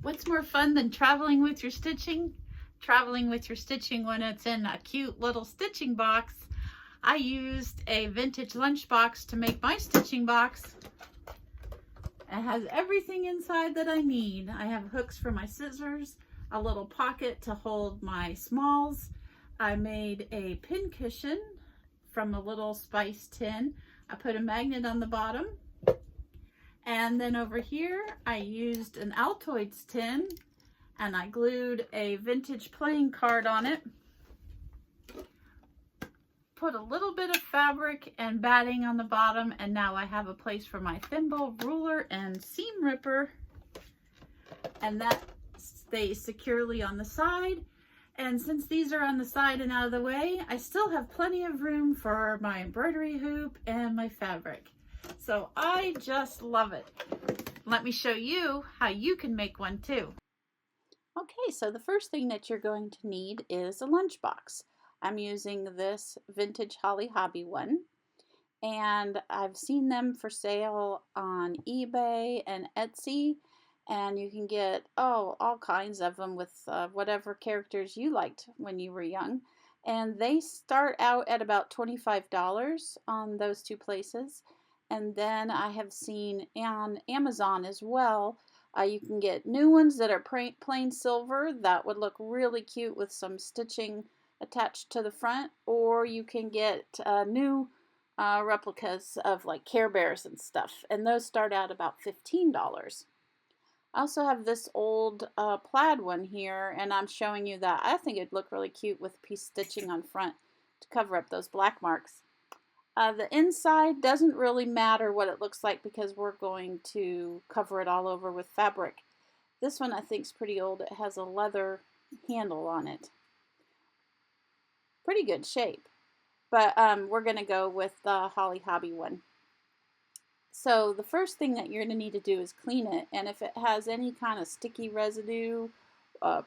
What's more fun than traveling with your stitching? Traveling with your stitching when it's in a cute little stitching box. I used a vintage lunchbox to make my stitching box. It has everything inside that I need. I have hooks for my scissors, a little pocket to hold my smalls. I made a pin cushion from a little spice tin. I put a magnet on the bottom. And then over here, I used an Altoids tin and I glued a vintage playing card on it. Put a little bit of fabric and batting on the bottom, and now I have a place for my thimble, ruler, and seam ripper. And that stays securely on the side. And since these are on the side and out of the way, I still have plenty of room for my embroidery hoop and my fabric. So I just love it. Let me show you how you can make one too. Okay, so the first thing that you're going to need is a lunchbox. I'm using this vintage Holly Hobby one, and I've seen them for sale on eBay and Etsy, and you can get all kinds of them with whatever characters you liked when you were young. And they start out at about $25 on those two places. And then I have seen on Amazon as well, you can get new ones that are plain silver. That would look really cute with some stitching attached to the front. Or you can get new replicas of like Care Bears and stuff. And those start out about $15. I also have this old plaid one here, and I'm showing you that. I think it'd look really cute with piece stitching on front to cover up those black marks. The inside doesn't really matter what it looks like because we're going to cover it all over with fabric. This one I think is pretty old. It has a leather handle on it. Pretty good shape. But we're going to go with the Holly Hobby one. So the first thing that you're going to need to do is clean it. And if it has any kind of sticky residue,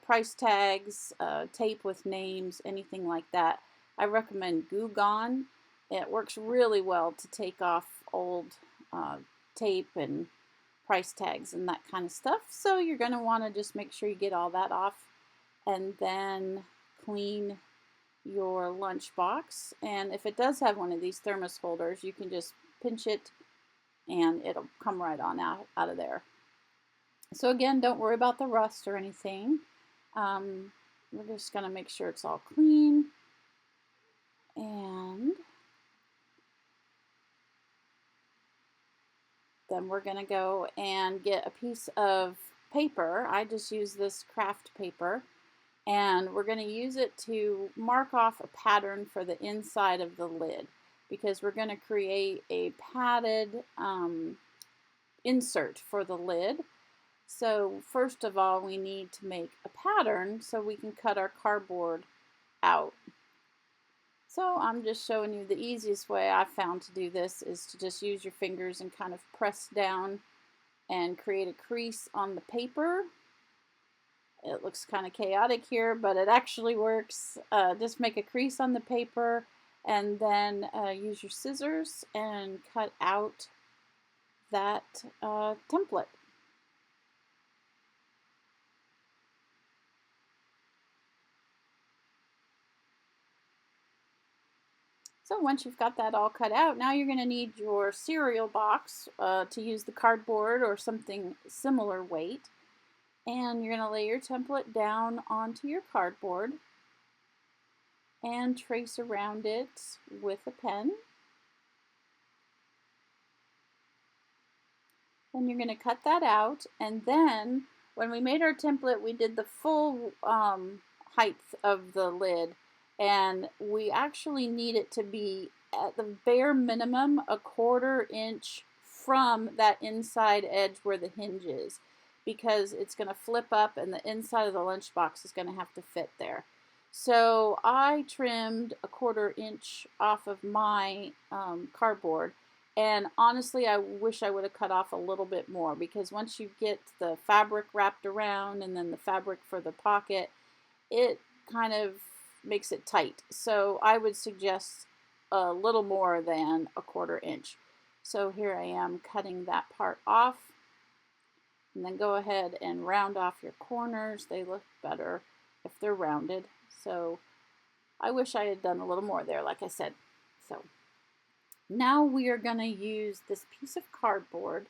price tags, tape with names, anything like that, I recommend Goo Gone. It works really well to take off old tape and price tags and that kind of stuff. So you're going to want to just make sure you get all that off and then clean your lunchbox. And if it does have one of these thermos holders, you can just pinch it and it'll come right on out of there. So again, don't worry about the rust or anything. We're just going to make sure it's all clean. And then we're going to go and get a piece of paper. I just use this craft paper, and we're going to use it to mark off a pattern for the inside of the lid, because we're going to create a padded insert for the lid. So first of all, we need to make a pattern so we can cut our cardboard out. So I'm just showing you the easiest way I've found to do this is to just use your fingers and kind of press down and create a crease on the paper. It looks kind of chaotic here, but it actually works. Just make a crease on the paper and then use your scissors and cut out that template. So once you've got that all cut out, now you're going to need your cereal box to use the cardboard or something similar weight. And you're going to lay your template down onto your cardboard and trace around it with a pen. Then you're going to cut that out, and then when we made our template, we did the full height of the lid, and we actually need it to be at the bare minimum a 1/4 inch from that inside edge where the hinge is, because it's going to flip up and the inside of the lunchbox is going to have to fit there. So I trimmed a 1/4 inch off of my cardboard, and honestly I wish I would have cut off a little bit more, because once you get the fabric wrapped around and then the fabric for the pocket, it kind of makes it tight. So I would suggest a little more than a 1/4 inch. So here I am cutting that part off. And then go ahead and round off your corners. They look better if they're rounded. So I wish I had done a little more there, like I said. So now we are going to use this piece of cardboard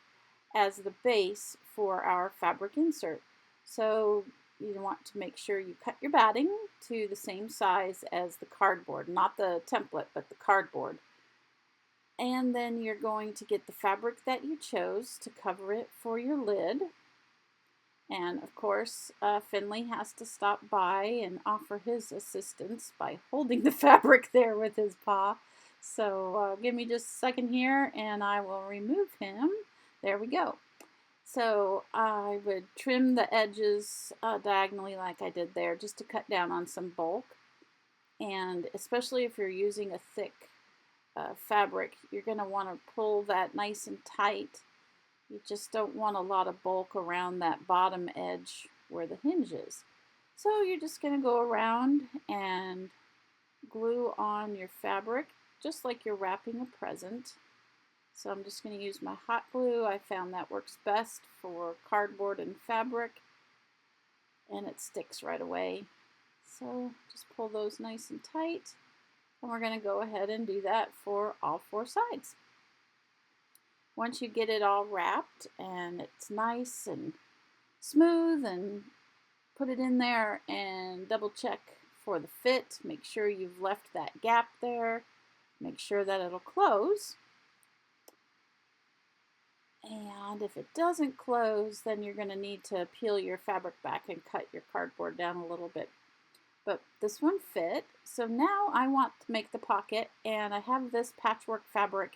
as the base for our fabric insert. So you want to make sure you cut your batting to the same size as the cardboard, not the template, but the cardboard. And then you're going to get the fabric that you chose to cover it for your lid. And of course, Finley has to stop by and offer his assistance by holding the fabric there with his paw. So give me just a second here and I will remove him. There we go. So I would trim the edges diagonally like I did there, just to cut down on some bulk. And especially if you're using a thick fabric, you're going to want to pull that nice and tight. You just don't want a lot of bulk around that bottom edge where the hinge is. So you're just going to go around and glue on your fabric just like you're wrapping a present. So I'm just going to use my hot glue. I found that works best for cardboard and fabric, and it sticks right away. So just pull those nice and tight, and we're going to go ahead and do that for all four sides. Once you get it all wrapped and it's nice and smooth, and put it in there and double check for the fit. Make sure you've left that gap there. Make sure that it'll close. And if it doesn't close, then you're going to need to peel your fabric back and cut your cardboard down a little bit. But this one fit. So now I want to make the pocket, and I have this patchwork fabric,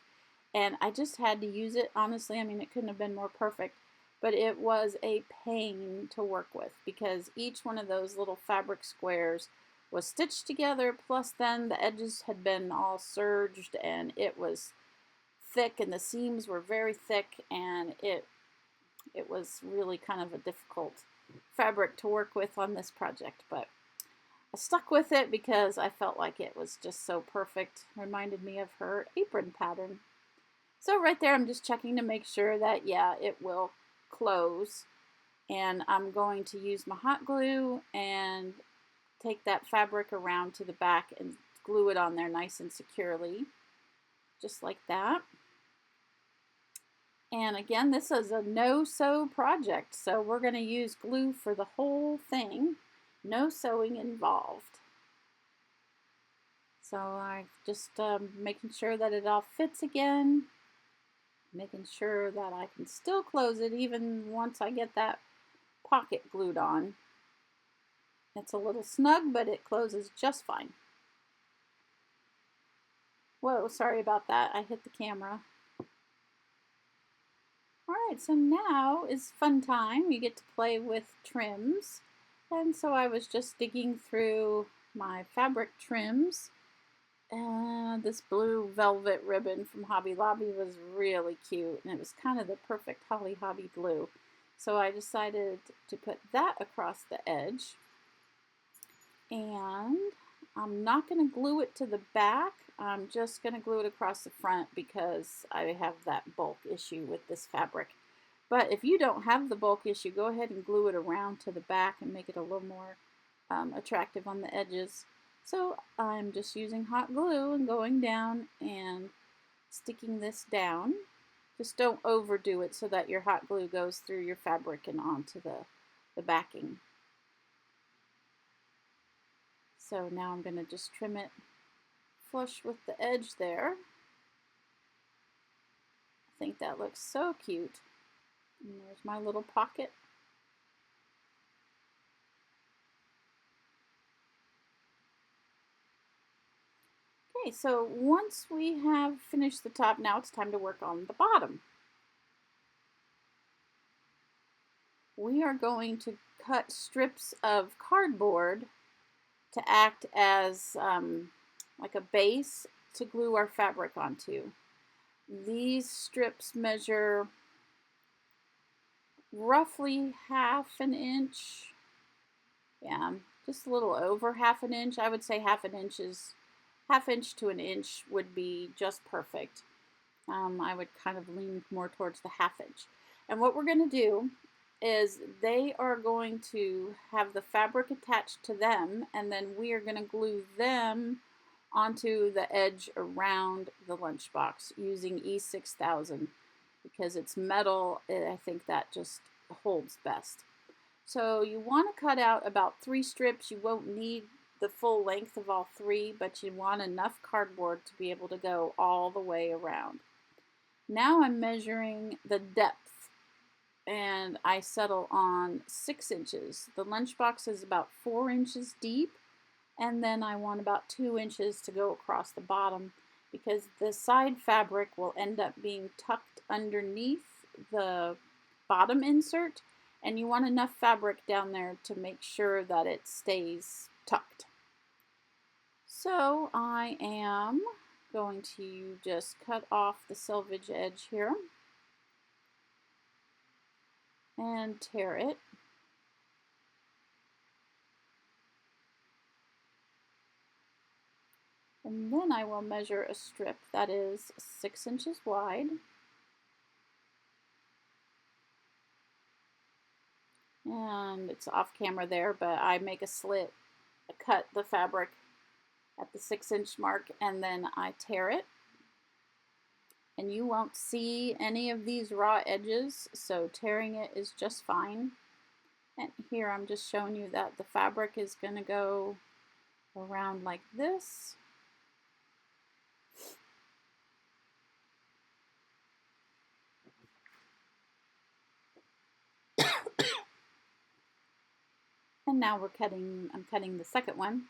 and I just had to use it. Honestly, I mean, it couldn't have been more perfect, but it was a pain to work with because each one of those little fabric squares was stitched together, plus then the edges had been all serged, and it was thick, and the seams were very thick, and it was really kind of a difficult fabric to work with on this project, but I stuck with it because I felt like it was just so perfect. Reminded me of her apron pattern. So right there, I'm just checking to make sure that, yeah, it will close. And I'm going to use my hot glue and take that fabric around to the back and glue it on there nice and securely, just like that. And again, this is a no-sew project, so we're going to use glue for the whole thing. No sewing involved. So I'm just making sure that it all fits again. Making sure that I can still close it even once I get that pocket glued on. It's a little snug, but it closes just fine. Whoa, sorry about that. I hit the camera. Alright, so now is fun time. You get to play with trims. And so I was just digging through my fabric trims. And this blue velvet ribbon from Hobby Lobby was really cute. And it was kind of the perfect Holly Hobby blue. So I decided to put that across the edge. And I'm not going to glue it to the back. I'm just going to glue it across the front because I have that bulk issue with this fabric. But if you don't have the bulk issue, go ahead and glue it around to the back and make it a little more attractive on the edges. So I'm just using hot glue and going down and sticking this down. Just don't overdo it so that your hot glue goes through your fabric and onto the backing. So now I'm going to just trim it flush with the edge there. I think that looks so cute. And there's my little pocket. Okay, so once we have finished the top, now it's time to work on the bottom. We are going to cut strips of cardboard to act as like a base to glue our fabric onto. These strips measure roughly ½ inch. Yeah, just a little over ½ inch. I would say ½ inch to an inch would be just perfect. I would kind of lean more towards the ½ inch. And what we're going to do is they are going to have the fabric attached to them, and then we are going to glue them onto the edge around the lunchbox using E6000 because it's metal. I think that just holds best. So you want to cut out about 3 strips. You won't need the full length of all 3, but you want enough cardboard to be able to go all the way around. Now I'm measuring the depth, and I settle on 6 inches. The lunchbox is about 4 inches deep, and then I want about 2 inches to go across the bottom because the side fabric will end up being tucked underneath the bottom insert, and you want enough fabric down there to make sure that it stays tucked. So I am going to just cut off the selvage edge here and tear it. And then I will measure a strip that is 6 inches wide. And it's off camera there, but I make a slit, cut the fabric at the 6-inch mark, and then I tear it. And you won't see any of these raw edges, so tearing it is just fine. And here I'm just showing you that the fabric is going to go around like this. And now I'm cutting the second one.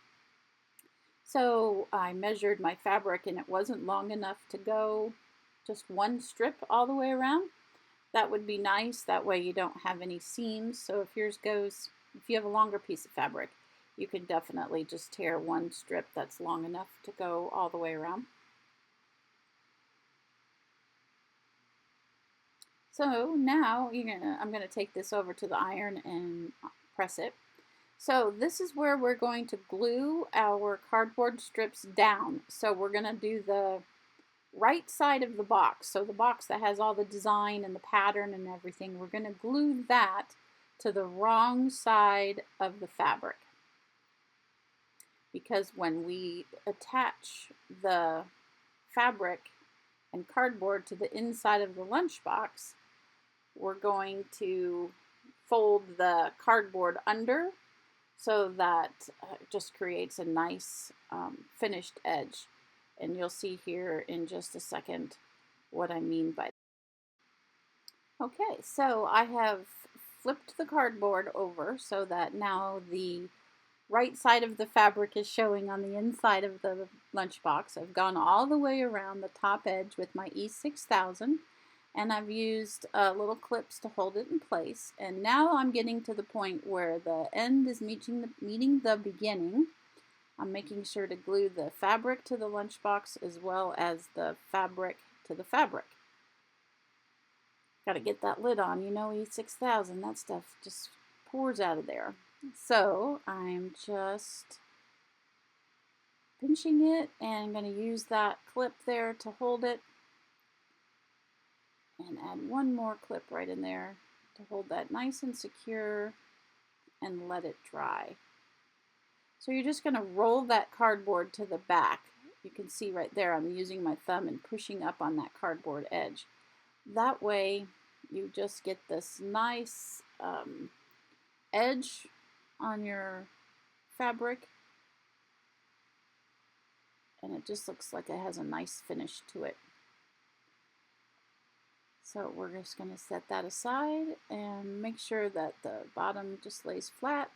So I measured my fabric and it wasn't long enough to go just one strip all the way around. That would be nice. That way you don't have any seams. So if yours goes, if you have a longer piece of fabric, you can definitely just tear one strip that's long enough to go all the way around. So now I'm gonna take this over to the iron and press it. So this is where we're going to glue our cardboard strips down. So we're gonna do the right side of the box. So the box that has all the design and the pattern and everything, we're gonna glue that to the wrong side of the fabric. Because when we attach the fabric and cardboard to the inside of the lunchbox, we're going to fold the cardboard under so that it just creates a nice finished edge. And you'll see here in just a second what I mean by that. Okay, so I have flipped the cardboard over so that now the right side of the fabric is showing on the inside of the lunchbox. I've gone all the way around the top edge with my E6000, and I've used little clips to hold it in place. And now I'm getting to the point where the end is meeting the beginning. I'm making sure to glue the fabric to the lunchbox as well as the fabric to the fabric. Got to get that lid on, you know, E6000, that stuff just pours out of there. So I'm just pinching it and I'm going to use that clip there to hold it and add one more clip right in there to hold that nice and secure and let it dry. So you're just going to roll that cardboard to the back. You can see right there I'm using my thumb and pushing up on that cardboard edge. That way you just get this nice edge on your fabric, and it just looks like it has a nice finish to it. So we're just going to set that aside and make sure that the bottom just lays flat.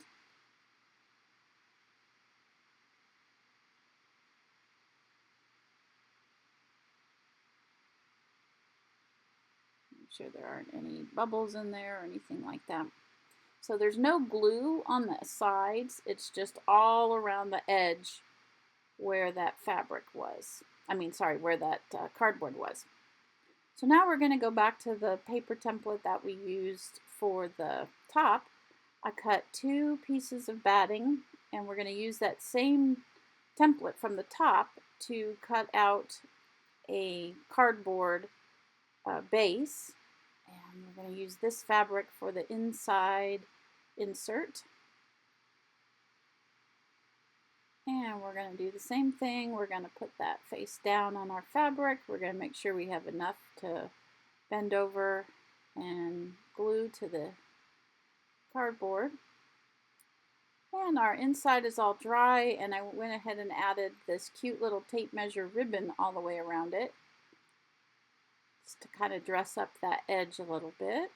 Make sure there aren't any bubbles in there or anything like that. So there's no glue on the sides, it's just all around the edge where that fabric was. Where that cardboard was. So now we're going to go back to the paper template that we used for the top. I cut 2 pieces of batting, and we're going to use that same template from the top to cut out a cardboard base. And we're going to use this fabric for the inside insert. And we're going to do the same thing. We're going to put that face down on our fabric. We're going to make sure we have enough to bend over and glue to the cardboard. And our inside is all dry, and I went ahead and added this cute little tape measure ribbon all the way around it, just to kind of dress up that edge a little bit.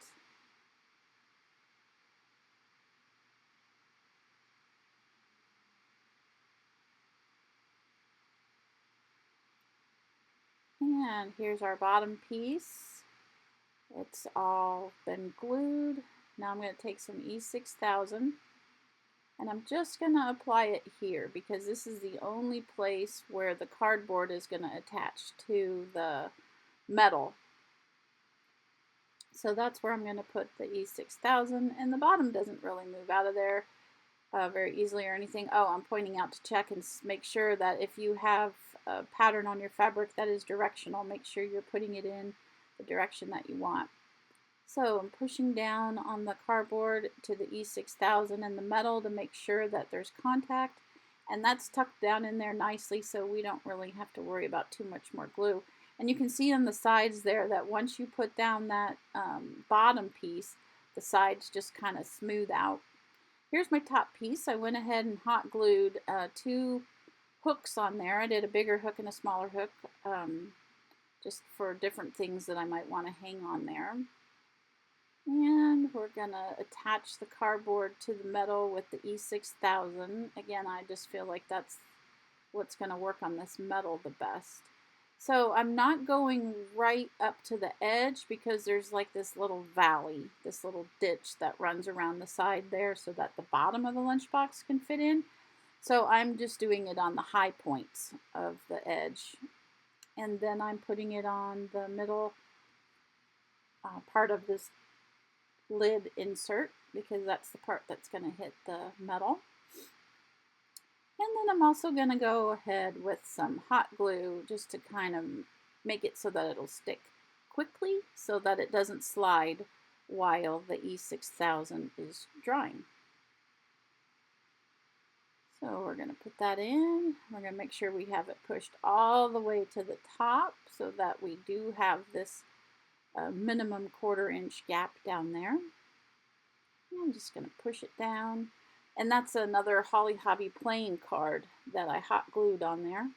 And here's our bottom piece. It's all been glued. Now I'm going to take some E6000 and I'm just going to apply it here because this is the only place where the cardboard is going to attach to the metal. So that's where I'm going to put the E6000, and the bottom doesn't really move out of there very easily or anything. Oh, I'm pointing out to check and make sure that if you have a pattern on your fabric that is directional, make sure you're putting it in the direction that you want. So I'm pushing down on the cardboard to the E6000 and the metal to make sure that there's contact, and that's tucked down in there nicely so we don't really have to worry about too much more glue. And you can see on the sides there that once you put down that bottom piece, the sides just kind of smooth out. Here's my top piece. I went ahead and hot glued 2 hooks on there. I did a bigger hook and a smaller hook just for different things that I might want to hang on there. And we're going to attach the cardboard to the metal with the E6000. Again, I just feel like that's what's going to work on this metal the best. So I'm not going right up to the edge because there's like this little valley, this little ditch that runs around the side there so that the bottom of the lunchbox can fit in. So I'm just doing it on the high points of the edge. And then I'm putting it on the middle part of this lid insert because that's the part that's going to hit the metal. And then I'm also going to go ahead with some hot glue just to kind of make it so that it'll stick quickly so that it doesn't slide while the E6000 is drying. So we're going to put that in. We're going to make sure we have it pushed all the way to the top so that we do have this minimum 1/4 inch gap down there. I'm just going to push it down. And that's another Holly Hobby playing card that I hot glued on there.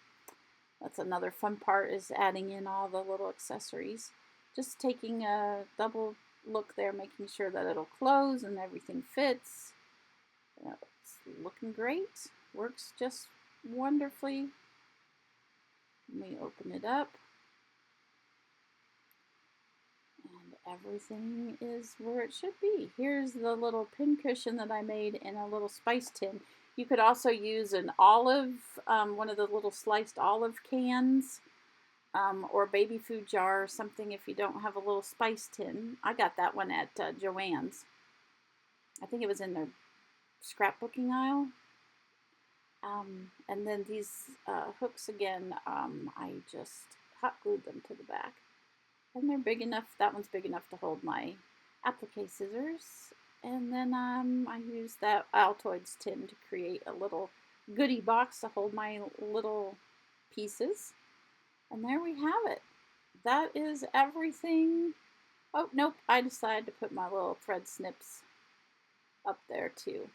That's another fun part, is adding in all the little accessories. Just taking a double look there, making sure that it'll close and everything fits. It's looking great. Works just wonderfully. Let me open it up. Everything is where it should be. Here's the little pin cushion that I made in a little spice tin. You could also use an olive, one of the little sliced olive cans, or a baby food jar or something if you don't have a little spice tin. I got that one at Joann's. I think it was in their scrapbooking aisle. And then these hooks again, I just hot glued them to the back. And they're big enough, that one's big enough to hold my applique scissors. And then I used that Altoids tin to create a little goodie box to hold my little pieces. And there we have it. That is everything. Oh, nope, I decided to put my little thread snips up there too.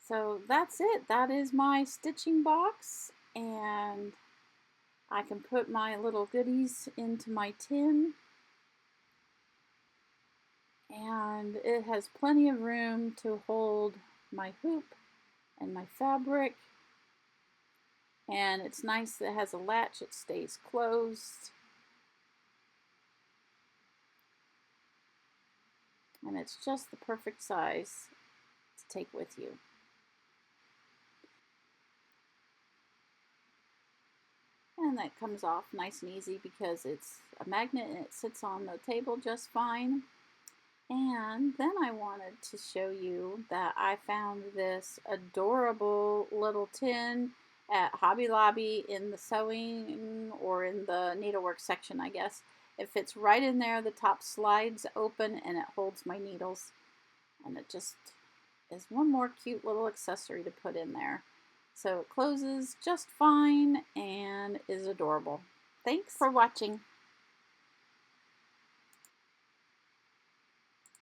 So that's it. That is my stitching box, and I can put my little goodies into my tin, and it has plenty of room to hold my hoop and my fabric, and it's nice that it has a latch, it stays closed, and it's just the perfect size to take with you. And that comes off nice and easy because it's a magnet and it sits on the table just fine. And then I wanted to show you that I found this adorable little tin at Hobby Lobby in the sewing or in the needlework section, I guess. It fits right in there. The top slides open and it holds my needles. And it just is one more cute little accessory to put in there. So it closes just fine and is adorable. Thanks for watching.